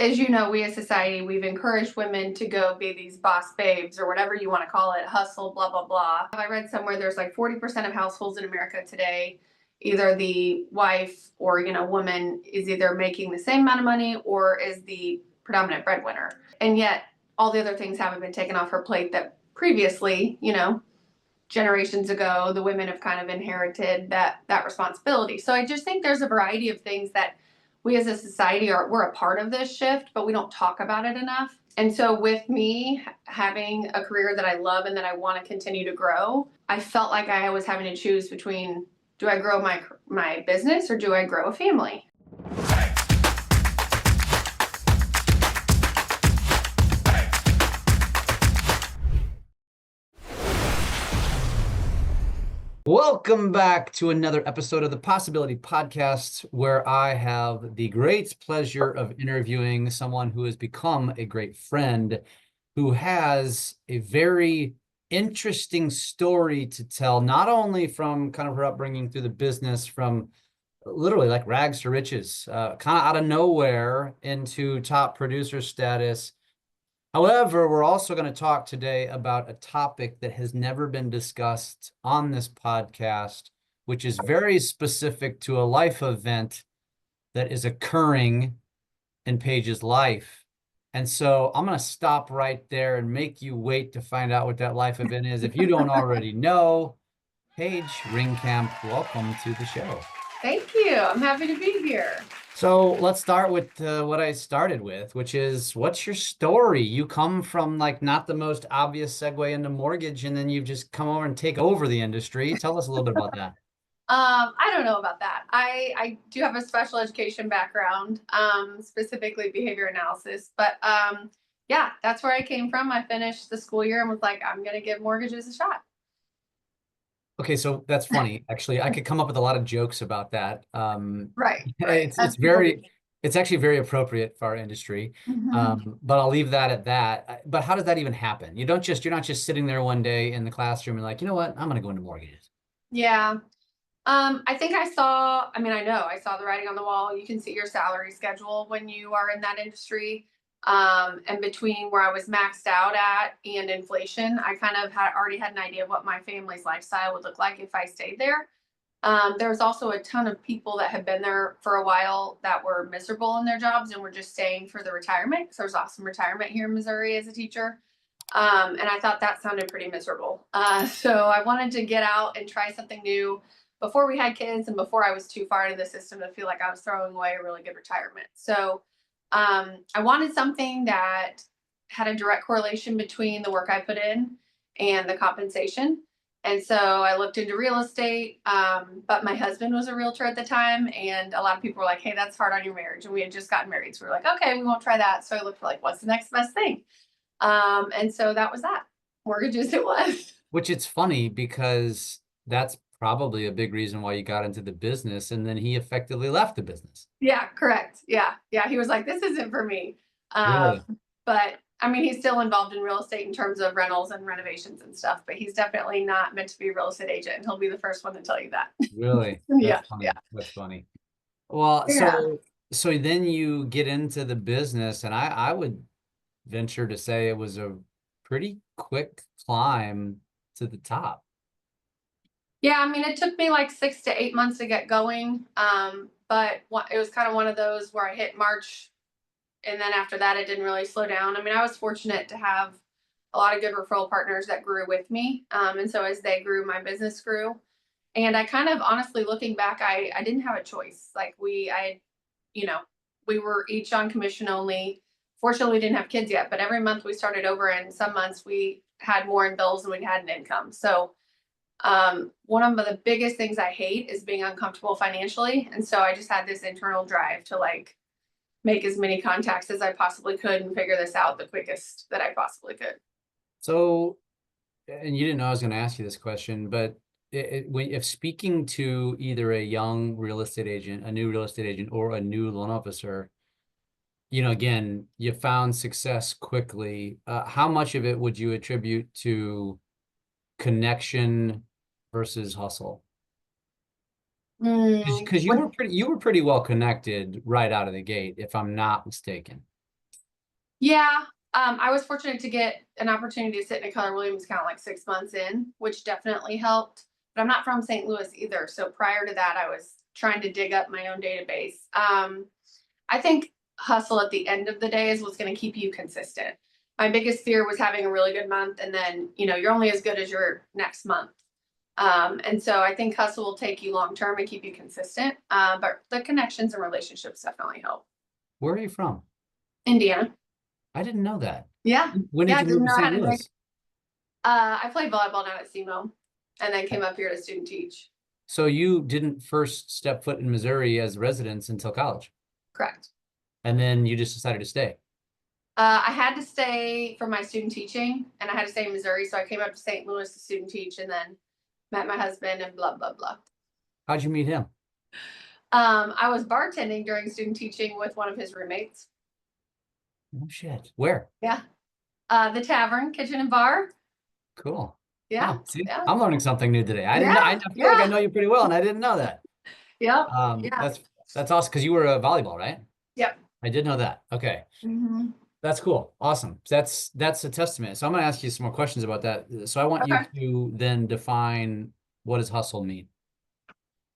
as you know, we as society, we've encouraged women to go be these boss babes or whatever you want to call it, hustle, blah, blah, blah. I read somewhere there's like 40% of households in America today, either the wife or, woman is either making the same amount of money or is the predominant breadwinner. And yet all the other things haven't been taken off her plate that previously, generations ago, the women have kind of inherited that responsibility. So I just think there's a variety of things that we as a society we're a part of this shift, but we don't talk about it enough. And so with me having a career that I love and that I want to continue to grow, I felt like I was having to choose between, do I grow my business or do I grow a family? Welcome back to another episode of the Possibility Podcast, where I have the great pleasure of interviewing someone who has become a great friend, who has a very interesting story to tell, not only from kind of her upbringing through the business, from literally like rags to riches, kind of out of nowhere into top producer status. However, we're also going to talk today about a topic that has never been discussed on this podcast, which is very specific to a life event that is occurring in Paige's life. And so I'm going to stop right there and make you wait to find out what that life event is. If you don't already know, Paige Ringkamp, welcome to the show. Thank you. I'm happy to be here. So let's start with what I started with, which is, what's your story? You come from like not the most obvious segue into mortgage, and then you've just come over and take over the industry. Tell us a little bit about that. I don't know about that. I do have a special education background, specifically behavior analysis, but yeah, that's where I came from. I finished the school year and was like, I'm going to give mortgages a shot. Okay, so that's funny. Actually, I could come up with a lot of jokes about that. Right. It's actually very appropriate for our industry. But I'll leave that at that. But how does that even happen? You're not just sitting there one day in the classroom and like, you know what, I'm going to go into mortgages. Yeah. I think I saw the writing on the wall. You can see your salary schedule when you are in that industry. And between where I was maxed out at and inflation, I kind of already had an idea of what my family's lifestyle would look like if I stayed there. There was also a ton of people that had been there for a while that were miserable in their jobs and were just staying for the retirement. So there's awesome retirement here in Missouri as a teacher. And I thought that sounded pretty miserable. So I wanted to get out and try something new before we had kids and before I was too far into the system to feel like I was throwing away a really good retirement. So I wanted something that had a direct correlation between the work I put in and the compensation. And so I looked into real estate, but my husband was a realtor at the time. And a lot of people were like, hey, that's hard on your marriage. And we had just gotten married. So we were like, okay, we won't try that. So I looked for like, what's the next best thing? And so that was that. Mortgages it was. Which it's funny because that's probably a big reason why you got into the business, and then he effectively left the business. Yeah, correct. Yeah. He was like, this isn't for me. Really? But I mean, he's still involved in real estate in terms of rentals and renovations and stuff, but he's definitely not meant to be a real estate agent. And he'll be the first one to tell you that. Really? Yeah. That's funny. That's funny. Well, so then you get into the business, and I would venture to say it was a pretty quick climb to the top. Yeah, I mean, it took me like 6 to 8 months to get going. But it was kind of one of those where I hit March, and then after that, it didn't really slow down. I mean, I was fortunate to have a lot of good referral partners that grew with me. And so as they grew, my business grew. And I kind of honestly looking back, I didn't have a choice. Like we were each on commission only. Fortunately, we didn't have kids yet, but every month we started over, and some months we had more in bills than we had in income. So one of the biggest things I hate is being uncomfortable financially. And so I just had this internal drive to like make as many contacts as I possibly could and figure this out the quickest that I possibly could. So, and you didn't know I was going to ask you this question, but if speaking to either a young real estate agent, a new real estate agent, or a new loan officer, again, you found success quickly. How much of it would you attribute to connection versus hustle? Because you were pretty well connected right out of the gate, if I'm not mistaken. Yeah. I was fortunate to get an opportunity to sit in a Keller Williams account like 6 months in, which definitely helped. But I'm not from St. Louis either. So prior to that, I was trying to dig up my own database. I think hustle at the end of the day is what's going to keep you consistent. My biggest fear was having a really good month, and then you're only as good as your next month. And so I think hustle will take you long term and keep you consistent. But the connections and relationships definitely help. Where are you from? Indiana. I didn't know that. Yeah. When did Yeah. you Didn't move to know how St. to make. Louis? I played volleyball down at SEMO, and then came up here to student teach. So you didn't first step foot in Missouri as residents until college, Correct. and then you just decided to stay. I had to stay for my student teaching, and I had to stay in Missouri, so I came up to St. Louis to student teach, and then met my husband, and blah blah blah. How'd you meet him? I was bartending during student teaching with one of his roommates. Oh shit. Where? Yeah. The tavern, kitchen and bar. Cool. Yeah. Oh, see, Yeah. I'm learning something new today. I didn't know, I Yeah. feel like I Yeah. know you pretty well, and I didn't know that. Yep. Yeah. That's awesome because you were a volleyball, right? Yep. I did know that. Okay. Mm-hmm. That's cool. Awesome. That's a testament. So I'm going to ask you some more questions about that. So I want you Okay. to then define, what does hustle mean?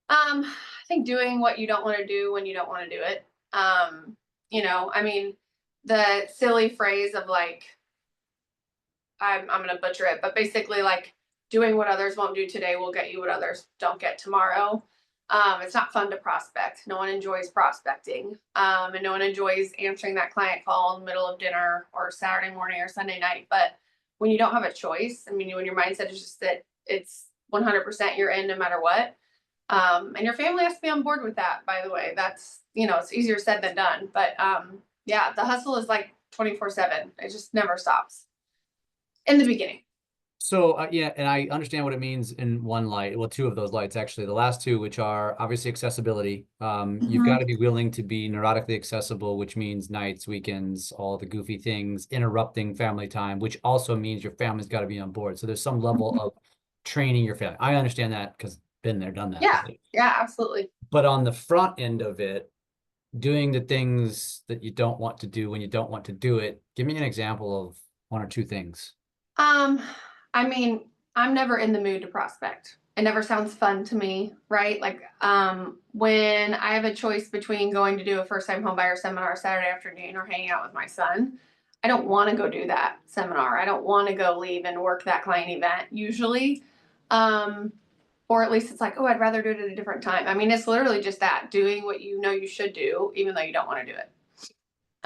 I think doing what you don't want to do when you don't want to do it. I mean, the silly phrase of like, I'm gonna butcher it, but basically like doing what others won't do today will get you what others don't get tomorrow. It's not fun to prospect. No one enjoys prospecting. And no one enjoys answering that client call in the middle of dinner or Saturday morning or Sunday night. But when you don't have a choice, I mean, when your mindset is just that it's 100% you're in no matter what. And your family has to be on board with that, by the way. That's, it's easier said than done. But yeah, the hustle is like 24/7. It just never stops in the beginning. So yeah, and I understand what it means in one light. Well, two of those lights actually. The last two, which are obviously accessibility. You've got Mhm. to be willing to be neurotically accessible, which means nights, weekends, all the goofy things, interrupting family time, which also means your family's got to be on board. So there's some level Mhm. of training your family. I understand that because been there, done that. Yeah. Yeah, absolutely. But on the front end of it, doing the things that you don't want to do when you don't want to do it. Give me an example of one or two things. Um, I mean, I'm never in the mood to prospect. It never sounds fun to me, right? Like, when I have a choice between going to do a first time homebuyer seminar Saturday afternoon or hanging out with my son, I don't want to go do that seminar. I don't want to go leave and work that client event usually. Um, or at least it's like, oh, I'd rather do it at a different time. I mean, it's literally just that doing what you know you should do, even though you don't want to do it. So,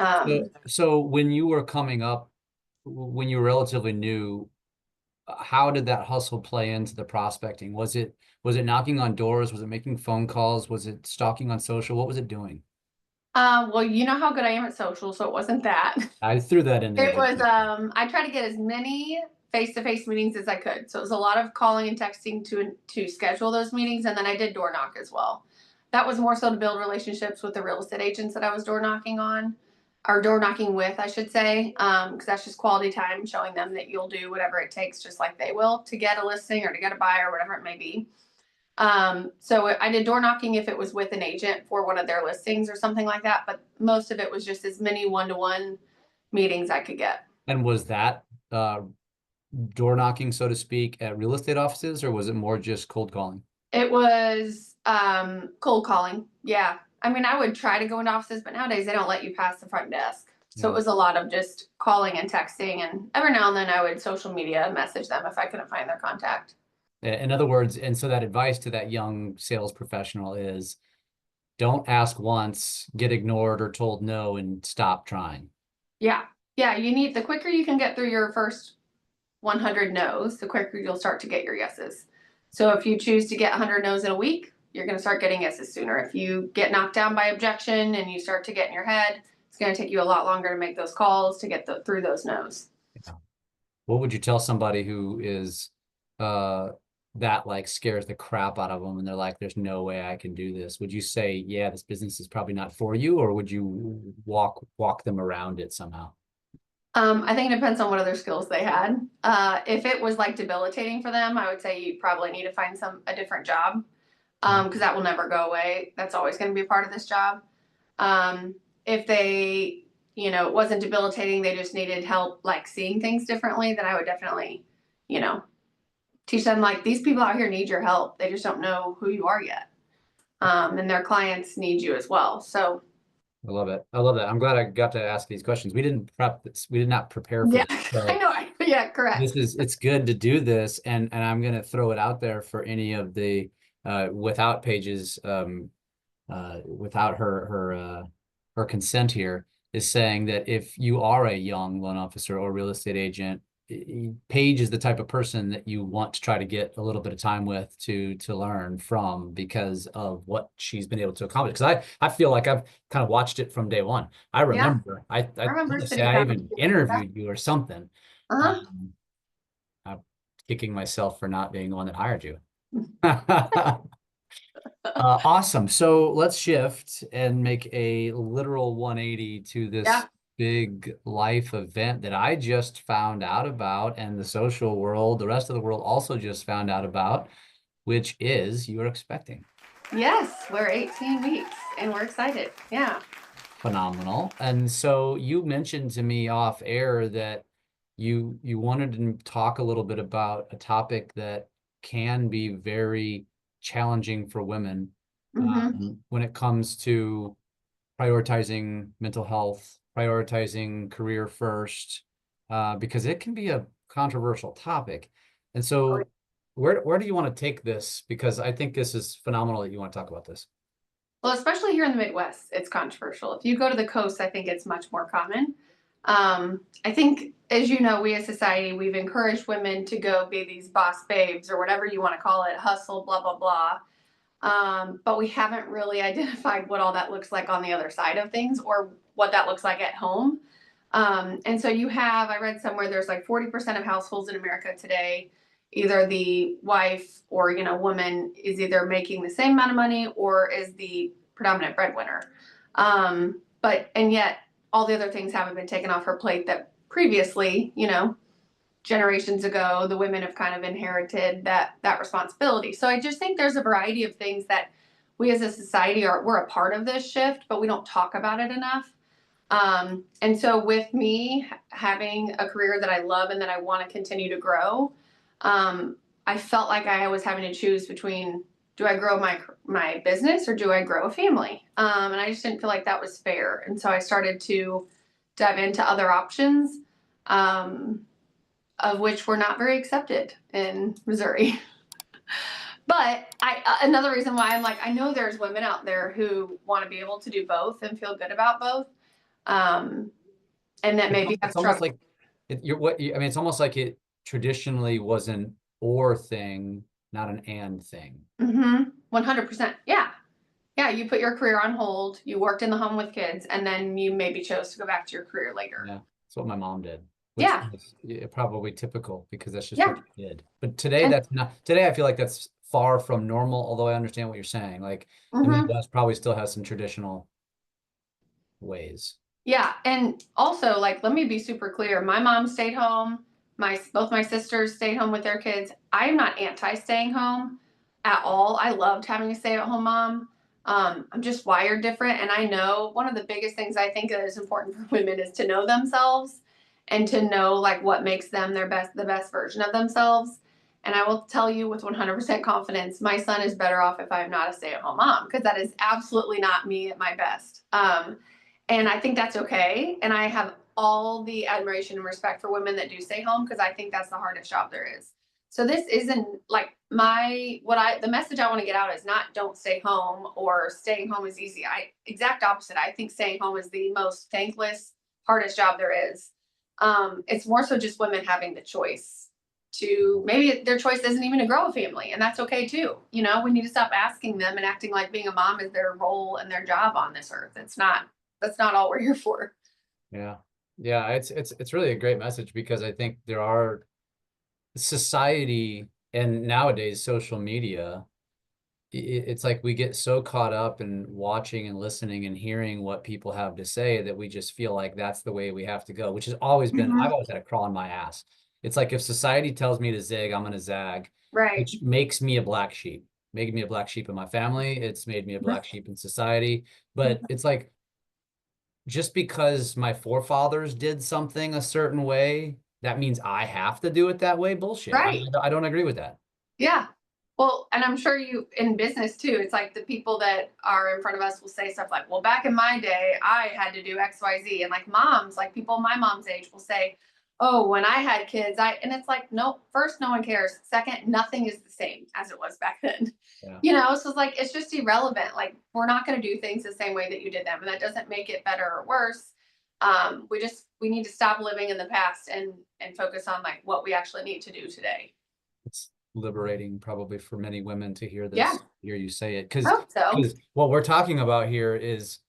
Um, so when you were coming up, when you were relatively new, how did that hustle play into the prospecting? Was it knocking on doors? Was it making phone calls? Was it stalking on social? What was it doing? well, you know how good I am at social, so it wasn't that. I threw that in there It just was, I tried to get as many face-to-face meetings as I could. So it was a lot of calling and texting to schedule those meetings, and then I did door knock as well. That was more so to build relationships with the real estate agents that I was door knocking on, or door knocking with, I should say, because that's just quality time, showing them that you'll do whatever it takes, just like they will, to get a listing or to get a buyer, whatever it may be. So I did door knocking if it was with an agent for one of their listings or something like that, but most of it was just as many one-to-one meetings I could get. And was that door knocking, so to speak, at real estate offices, or was it more just cold calling? It was cold calling. Yeah. I mean, I would try to go into offices, but nowadays they don't let you pass the front desk. So it Yeah. was a lot of just calling and texting, and every now and then I would social media message them if I couldn't find their contact. In other words, and so that advice to that young sales professional is, don't ask once, get ignored or told no, and stop trying. Yeah. Yeah. The quicker you can get through your first 100 no's, the quicker you'll start to get your yeses. So if you choose to get 100 no's in a week, you're going to start getting yeses sooner. If you get knocked down by objection and you start to get in your head, it's going to take you a lot longer to make those calls to get through those no's. Yeah. What would you tell somebody who is uh that like scares the crap out of them and they're like, there's no way I can do this? Would you say, yeah, this business is probably not for you, or would you walk them around it somehow? I think it depends on what other skills they had. If it was like debilitating for them, I would say you probably need to find a different job, because that will never go away. That's always going to be a part of this job. If they it wasn't debilitating, they just needed help like seeing things differently, then I would definitely, teach them like these people out here need your help. They just don't know who you are yet. And their clients need you as well. So I love it. I love that. I'm glad I got to ask these questions. We didn't prep this. We did not prepare for yeah, this. I So know. Yeah, correct. it's good to do this. And I'm going to throw it out there for any of the, without Paige's, without her consent here, is saying that if you are a young loan officer or real estate agent, Paige is the type of person that you want to try to get a little bit of time with to learn from because of what she's been able to accomplish. Because I feel like I've kind of watched it from day one. I Yeah, remember I I remember want to say sitting I down. even Yeah. interviewed you or something. Uh-huh. I'm kicking myself for not being the one that hired you. Awesome. So let's shift and make a literal 180 to this Yeah. big life event that I just found out about, and the social world, the rest of the world also just found out about, which is you're expecting. Yes, we're 18 weeks and we're excited. Yeah. Phenomenal. And so you mentioned to me off air that you wanted to talk a little bit about a topic that can be very challenging for women Mm-hmm. when it comes to prioritizing mental health, prioritizing career first, because it can be a controversial topic. And so where do you want to take this? Because I think this is phenomenal that you want to talk about this. Well, especially here in the Midwest, it's controversial. If you go to the coast, I think it's much more common. I think, as you know, we as society, we've encouraged women to go be these boss babes or whatever you want to call it, hustle, blah, blah, blah. But we haven't really identified what all that looks like on the other side of things or what that looks like at home. And so I read somewhere there's like 40% of households in America today, either the wife or, woman is either making the same amount of money or is the predominant breadwinner. And yet all the other things haven't been taken off her plate that previously, generations ago, the women have kind of inherited that responsibility. So I just think there's a variety of things that we as a society we're a part of this shift, but we don't talk about it enough. And so with me having a career that I love and that I want to continue to grow, I felt like I was having to choose between do I grow my business or do I grow a family? And I just didn't feel like that was fair. And so I started to dive into other options, of which were not very accepted in Missouri. But another reason why I'm like, I know there's women out there who want to be able to do both and feel good about both. Um, and that maybe have It's almost struggled. like I mean, it's almost like it traditionally was an or thing, not an and thing. 100%. Yeah. Yeah. You put your career on hold, you worked in the home with kids, and then you maybe chose to go back to your career later. Yeah, that's what my mom did, which Yeah. is probably typical because that's just what Yeah. she did. But today, And that's not. Today, I feel like that's far from normal. Although I understand what you're saying. Like the mhm. Midwest probably still has some traditional ways. Yeah, and also, like, let me be super clear. My mom stayed home. Both my sisters stayed home with their kids. I'm not anti staying home at all. I loved having a stay at home mom. I'm just wired different, and I know one of the biggest things I think that is important for women is to know themselves and to know like what makes them the best version of themselves. And I will tell you with 100% confidence, my son is better off if I'm not a stay at home mom because that is absolutely not me at my best. And I think that's okay. And I have all the admiration and respect for women that do stay home because I think that's the hardest job there is. So this isn't like the message I want to get out is not don't stay home or staying home is easy. Exact opposite. I think staying home is the most thankless, hardest job there is. It's more so just women having the choice to maybe their choice isn't even to grow a family, and that's okay too. We need to stop asking them and acting like being a mom is their role and their job on this earth. It's not. That's not all we're here for. Yeah, yeah. It's really a great message because I think there are society and nowadays social media. It's like we get so caught up in watching and listening and hearing what people have to say that we just feel like that's the way we have to go, which has always been, I've Mm-hmm. always had a crawl in my ass. It's like if society tells me to zig, I'm going to zag, Right. which makes me a black sheep, making me a black sheep in my family. It's made me a black sheep in society. But it's like just because my forefathers did something a certain way, that means I have to do it that way. Bullshit. Right. I don't agree with that. Yeah. Well, and I'm sure you in business too, it's like the people that are in front of us will say stuff like, well, back in my day, I had to do XYZ. And like moms, like people my mom's age will say, oh, when I had kids, and it's like, no, first, no one cares. Second, nothing is the same as it was back then. Yeah. So it's like, it's just irrelevant. Like, we're not going to do things the same way that you did them. And that doesn't make it better or worse. We need to stop living in the past and focus on like what we actually need to do today. It's liberating probably for many women to hear Yeah. this, hear you say it. I hope so. Because what we're talking about here is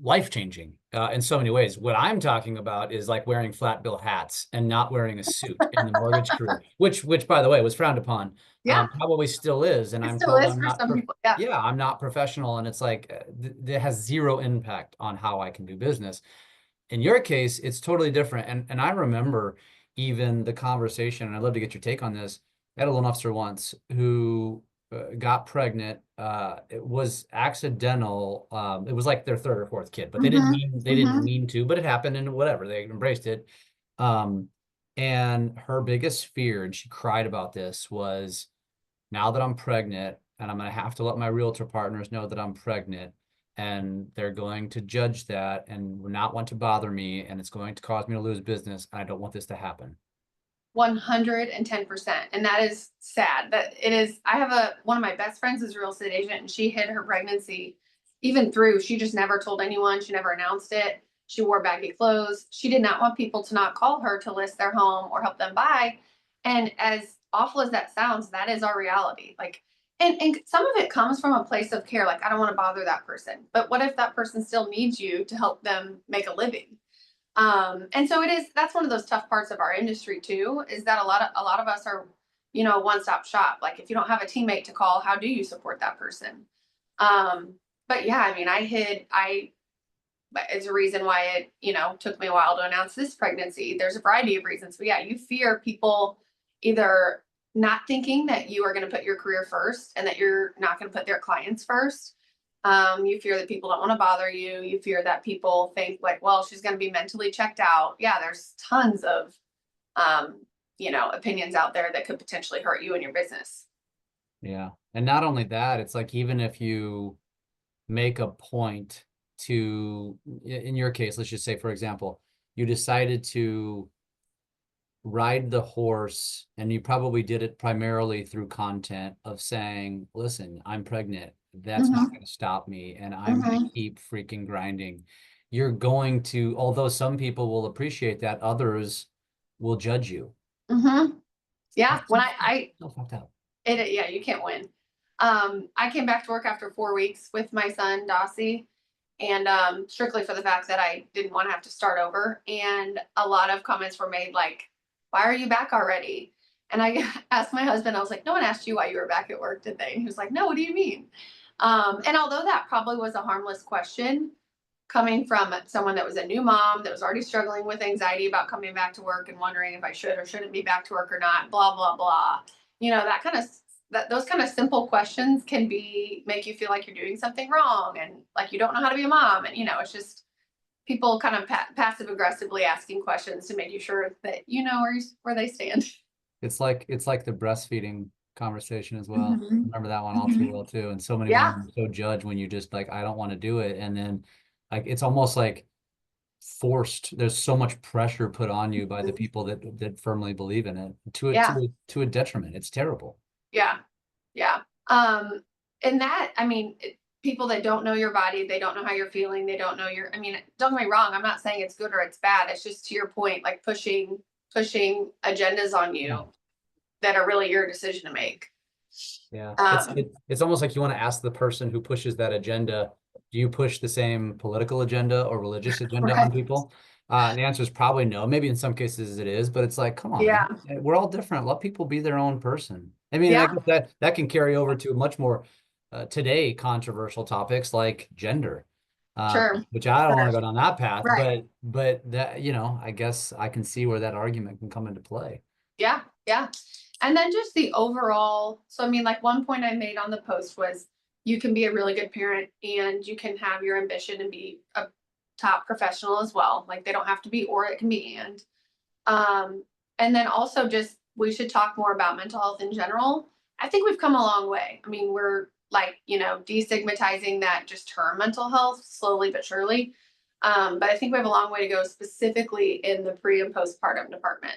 life-changing in so many ways. What I'm talking about is like wearing flat bill hats and not wearing a suit in the mortgage career, which by the way was frowned upon. Yeah. Probably still is. And It I'm still told is I'm for not, some people. Yeah. yeah, I'm not professional. And it's like, it has zero impact on how I can do business. In your case, it's totally different. And I remember even the conversation, and I'd love to get your take on this. I had a loan officer once who got pregnant. It was accidental. It was like their third or fourth kid, but they didn't mean to, but it happened and whatever, they embraced it. And her biggest fear, and she cried about this, was now that I'm pregnant and I'm going to have to let my realtor partners know that I'm pregnant, and they're going to judge that and not want to bother me, and it's going to cause me to lose business. And I don't want this to happen. 110%. And that is sad. That it is. I have one of my best friends is a real estate agent, and she hid her pregnancy even through. She just never told anyone. She never announced it. She wore baggy clothes. She did not want people to not call her to list their home or help them buy. And as awful as that sounds, that is our reality. Like, and some of it comes from a place of care. Like, I don't want to bother that person. But what if that person still needs you to help them make a living? And so that's one of those tough parts of our industry too, is that a lot of us are, one-stop shop. Like, if you don't have a teammate to call, how do you support that person? But yeah, I mean, it's a reason why it, took me a while to announce this pregnancy. There's a variety of reasons, but yeah, you fear people either not thinking that you are going to put your career first and that you're not going to put their clients first. You fear that people don't want to bother you. You fear that people think like, well, she's going to be mentally checked out. Yeah, there's tons of, opinions out there that could potentially hurt you and your business. Yeah. And not only that, it's like, even if you make a point to, in your case, let's just say, for example, you decided to ride the horse, and you probably did it primarily through content of saying, listen, I'm pregnant. That's not going to stop me, and I'm going to keep freaking grinding. You're going to, although some people will appreciate that, others will judge you. Yeah. That's When so fucked up. yeah, you can't win. I came back to work after 4 weeks with my son, Dossie, and strictly for the fact that I didn't want to have to start over. And a lot of comments were made like, why are you back already? And I asked my husband, I was like, no one asked you why you were back at work, did they? And he was like, no, what do you mean? And although that probably was a harmless question, coming from someone that was a new mom that was already struggling with anxiety about coming back to work and wondering if I should or shouldn't be back to work or not, blah, blah, blah. Those kind of simple questions can make you feel like you're doing something wrong and like you don't know how to be a mom. And, it's just people kind of passive aggressively asking questions to make you sure that where they stand. It's like the breastfeeding conversation as well. Remember that one all too well too. And so many women are so judged when you just like, I don't want to do it. And then like, it's almost like forced. There's so much pressure put on you by the people that firmly believe in it to a detriment. It's terrible. Yeah. Yeah. And that, I mean, people that don't know your body, they don't know how you're feeling. They don't know don't get me wrong. I'm not saying it's good or it's bad. It's just to your point, like pushing agendas on you that are really your decision to make. Yeah. It's almost like you want to ask the person who pushes that agenda, do you push the same political agenda or religious agenda on people? And the answer is probably no. Maybe in some cases it is, but it's like, come on, man. We're all different. Let people be their own person. I mean, I guess that can carry over to much more today controversial topics like gender, which I don't want to go down that path, but that, I guess I can see where that argument can come into play. Yeah. Yeah. And then just the overall, so I mean, like one point I made on the post was you can be a really good parent and you can have your ambition and be a top professional as well. Like they don't have to be or, it can be and. And then also just we should talk more about mental health in general. I think we've come a long way. I mean, we're like, destigmatizing that just term mental health slowly but surely. But I think we have a long way to go specifically in the pre and postpartum department.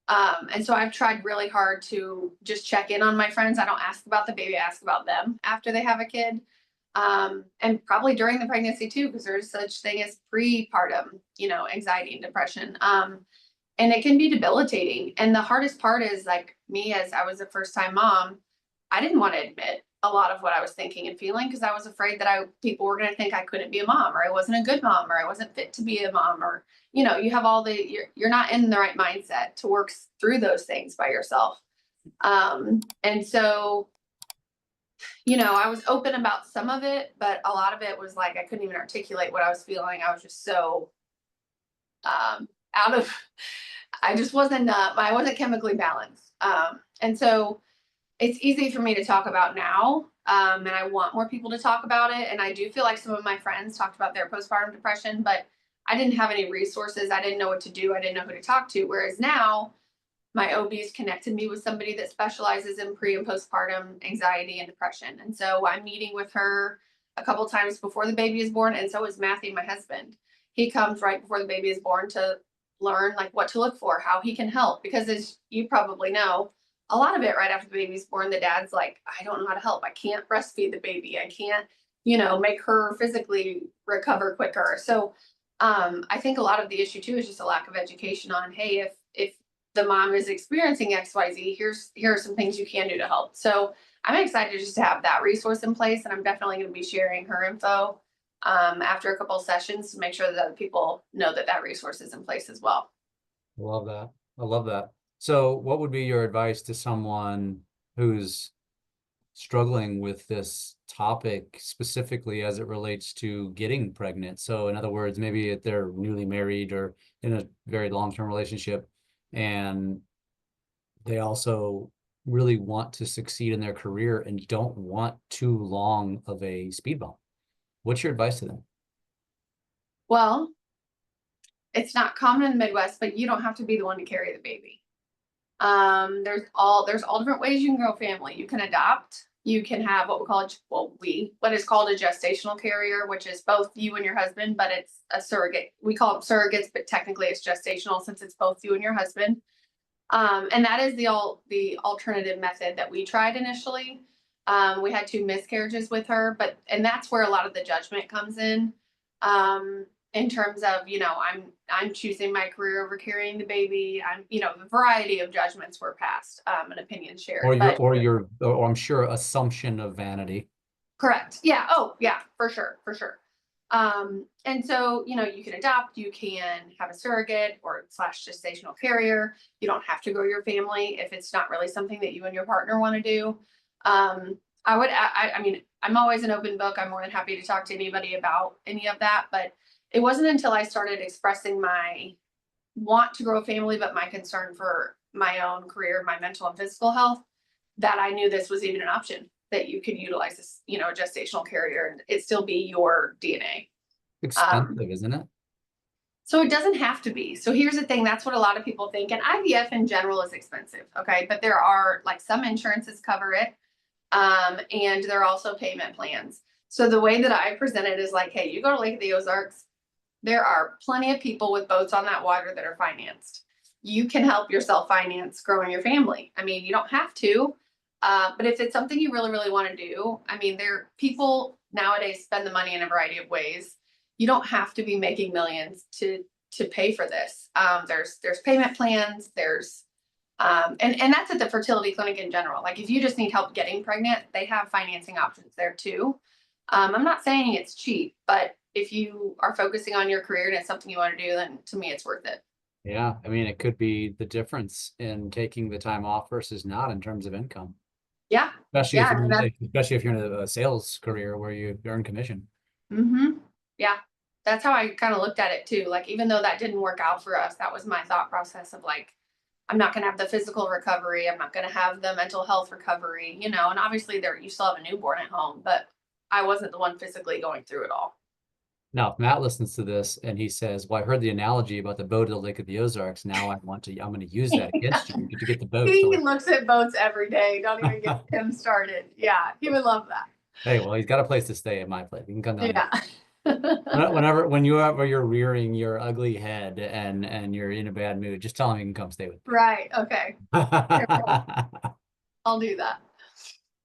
And so I've tried really hard to just check in on my friends. I don't ask about the baby, I ask about them after they have a kid. And probably during the pregnancy too, because there's such thing as prepartum, anxiety and depression. And it can be debilitating. And the hardest part is like me, as I was a first time mom, I didn't want to admit a lot of what I was thinking and feeling because I was afraid that people were going to think I couldn't be a mom or I wasn't a good mom or I wasn't fit to be a mom or, you have you're not in the right mindset to work through those things by yourself. And so, I was open about some of it, but a lot of it was like, I couldn't even articulate what I was feeling. I was just so, out of I just wasn't I wasn't chemically balanced. And so it's easy for me to talk about now. And I want more people to talk about it. And I do feel like some of my friends talked about their postpartum depression, but I didn't have any resources. I didn't know what to do. I didn't know who to talk to. Whereas now my OBs connected me with somebody that specializes in pre and postpartum anxiety and depression. And so I'm meeting with her a couple times before the baby is born. And so is Matthew, my husband. He comes right before the baby is born to learn like what to look for, how he can help. Because as you probably know, a lot of it right after the baby's born, the dad's like, I don't know how to help. I can't breastfeed the baby. I can't, make her physically recover quicker. So I think a lot of the issue too is just a lack of education on, hey, if the mom is experiencing XYZ, here are some things you can do to help. So I'm excited just to have that resource in place. And I'm definitely going to be sharing her info after a couple of sessions to make sure that people know that resource is in place as well. I love that. I love that. So what would be your advice to someone who's struggling with this topic specifically as it relates to getting pregnant? So in other words, maybe if they're newly married or in a very long-term relationship and they also really want to succeed in their career and don't want too long of a speed bump. What's your advice to them? Well, it's not common in the Midwest, but you don't have to be the one to carry the baby. There's all different ways you can grow a family. You can adopt. You can have what what is called a gestational carrier, which is both you and your husband, but it's a surrogate. We call them surrogates, but technically it's gestational since it's both you and your husband. And that is the alternative method that we tried initially. We had 2 miscarriages with her, and that's where a lot of the judgment comes in terms of, I'm choosing my career over carrying the baby. A variety of judgments were passed, and opinions shared. Or I'm sure assumption of vanity. Correct. Yeah. Oh, yeah, for sure. For sure. And so, you can adopt, you can have a surrogate or / gestational carrier. You don't have to grow your family if it's not really something that you and your partner want to do. I mean, I'm always an open book. I'm more than happy to talk to anybody about any of that, but it wasn't until I started expressing my want to grow a family, but my concern for my own career, my mental and physical health, that I knew this was even an option, that you could utilize this, a gestational carrier and it still be your DNA. Expensive, isn't it? So it doesn't have to be. So here's the thing. That's what a lot of people think. And IVF in general is expensive. Okay. But there are like some insurances cover it. And there are also payment plans. So the way that I present it is like, hey, you go to Lake of the Ozarks. There are plenty of people with boats on that water that are financed. You can help yourself finance growing your family. I mean, you don't have to, but if it's something you really, really want to do, I mean, people nowadays spend the money in a variety of ways. You don't have to be making millions to pay for this. There's payment plans. And that's at the fertility clinic in general. Like if you just need help getting pregnant, they have financing options there too. I'm not saying it's cheap, but if you are focusing on your career and it's something you want to do, then to me, it's worth it. Yeah. I mean, it could be the difference in taking the time off versus not in terms of income. Yeah. Especially Yeah. if you're in a sales career where you earn commission. Mm-hmm. Yeah. That's how I kind of looked at it too. Like, even though that didn't work out for us, that was my thought process of like, I'm not going to have the physical recovery. I'm not going to have the mental health recovery, and obviously you still have a newborn at home, but I wasn't the one physically going through it all. Now, if Matt listens to this and he says, "Well, I heard the analogy about the boat at the Lake of the Ozarks. Now I'm going to use that against you. You get to get the boats to He like." looks at boats every day. Don't even get him started. Yeah, he would love that. Hey, well, he's got a place to stay at my place. He can come down. Yeah. Whenever you're rearing your ugly head and you're in a bad mood, just tell him he can come stay with Right. Okay. me. I'll do that.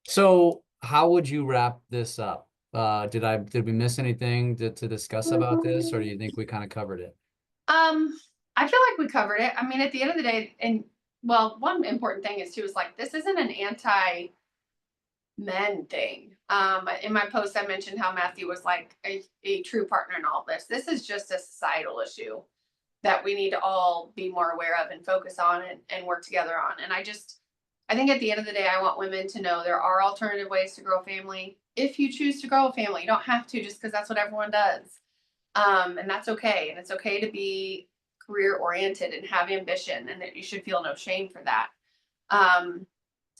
So how would you wrap this up? Did we miss anything to discuss about this, or do you think we kind of covered it? I feel like we covered it. I mean, at the end of the day, and well, one important thing is too is like this isn't an anti men thing. In my post, I mentioned how Matthew was like a true partner in all this. This is just a societal issue that we need to all be more aware of and focus on and work together on. And I think at the end of the day, I want women to know there are alternative ways to grow a family. If you choose to grow a family, you don't have to just because that's what everyone does. And that's okay. And it's okay to be career oriented and have ambition, and that you should feel no shame for that. Um,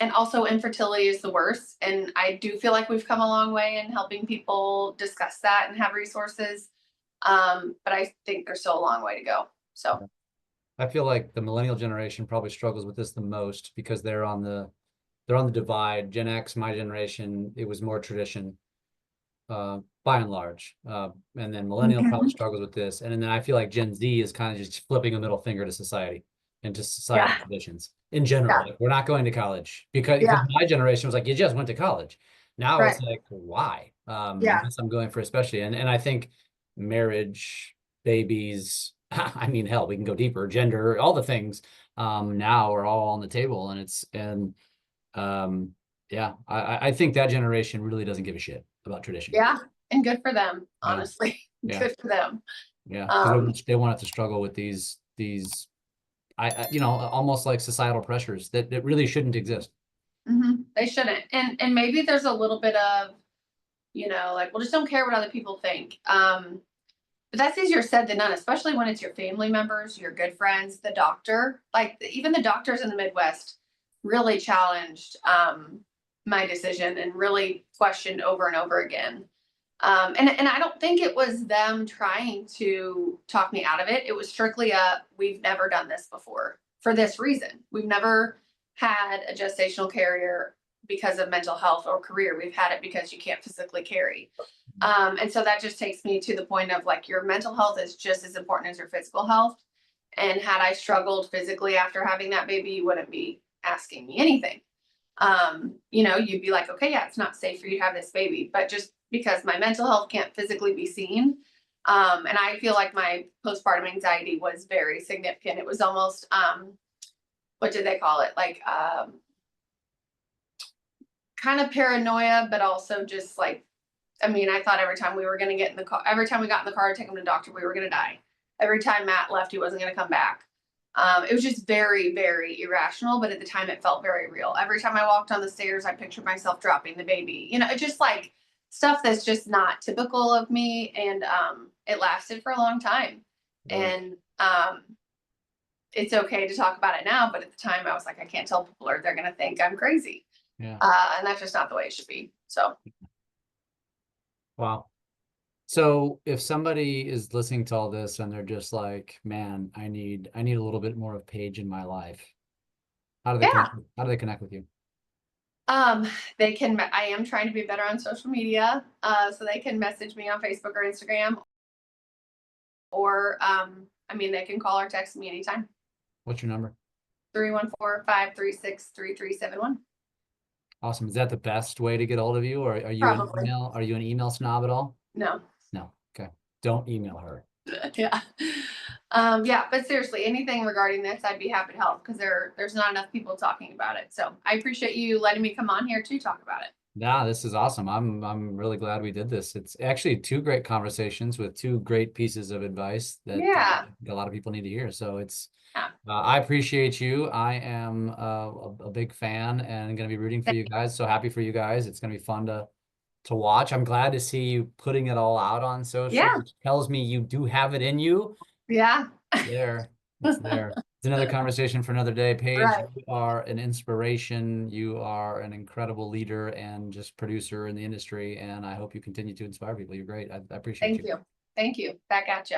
and also, infertility is the worst. And I do feel like we've come a long way in helping people discuss that and have resources. But I think there's still a long way to go. So, I feel like the millennial generation probably struggles with this the most because they're on the divide. Gen X, my generation, it was more tradition, by and large. And then millennial probably mhm. struggles with this. And then I feel like Gen Z is kind of just flipping a middle finger to society and to societal Yeah, traditions in general. yeah, Like, we're not going to college because yeah, my generation was like, you just went to college. Now right. it's like, why? Yeah, Unless I'm going for especially. And I think marriage, babies, I mean, hell, we can go deeper, gender, all the things, now are all on the table. Um, yeah, I think that generation really doesn't give a shit about tradition. yeah. And good for them, Yeah, honestly. yeah, Good for them. yeah. Because Um, they want it to struggle with these, almost like societal pressures that really shouldn't exist. they shouldn't. And maybe there's a little bit of, like, well, just don't care what other people think. But that's easier said than done, especially when it's your family members, your good friends, the doctor. Like even the doctors in the Midwest really challenged my decision and really questioned over and over again. And I don't think it was them trying to talk me out of it. It was strictly we've never done this before for this reason. We've never had a gestational carrier because of mental health or career. We've had it because you can't physically carry. And so that just takes me to the point of like your mental health is just as important as your physical health. And had I struggled physically after having that baby, you wouldn't be asking me anything. You'd be like, okay, yeah, it's not safe for you to have this baby. But just because my mental health can't physically be seen, and I feel like my postpartum anxiety was very significant. It was almost, what did they call it? Like, kind of paranoia, but also just like, I mean, I thought every time we were going to get in the car, every time we got in the car to take him to the doctor, we were going to die. Every time Matt left, he wasn't going to come back. It was just very, very irrational, but at the time it felt very real. Every time I walked on the stairs, I pictured myself dropping the baby. It just like stuff that's just not typical of me. And it lasted for a long time. Really. And it's okay to talk about it now, but at the time I was like, I can't tell people or they're going to think I'm crazy. Yeah. And that's just not the way it should be. So, Wow. So if somebody is listening to all this and they're just like, man, I need a little bit more of Paige in my life. How do they yeah. connect, how do they connect with you? Um, I am trying to be better on social media. So they can message me on Facebook or Instagram, or I mean, they can call or text me anytime. What's your number? 314-536-3371. Awesome. Is that the best way to get a hold of you, or Probably. are you an email snob at all? No. No. Okay. Don't email her. Yeah. Yeah, but seriously, anything regarding this, I'd be happy to help because there's not enough people talking about it. So I appreciate you letting me come on here to talk about it. Nah, this is awesome. I'm really glad we did this. It's actually two great conversations with two great pieces of advice that Yeah. a lot of people need to hear. So Yeah. I appreciate you. I am a big fan and going to be rooting for you guys. So happy for you guys. It's going to be fun to watch. I'm glad to see you putting it all out on social, Yeah. which tells me you do have it in you. Yeah. There, it's there. It's another conversation for another day. Paige, Right. you are an inspiration. You are an incredible leader and just producer in the industry. And I hope you continue to inspire people. You're great. I appreciate Thank you. you. Thank you. Back at you.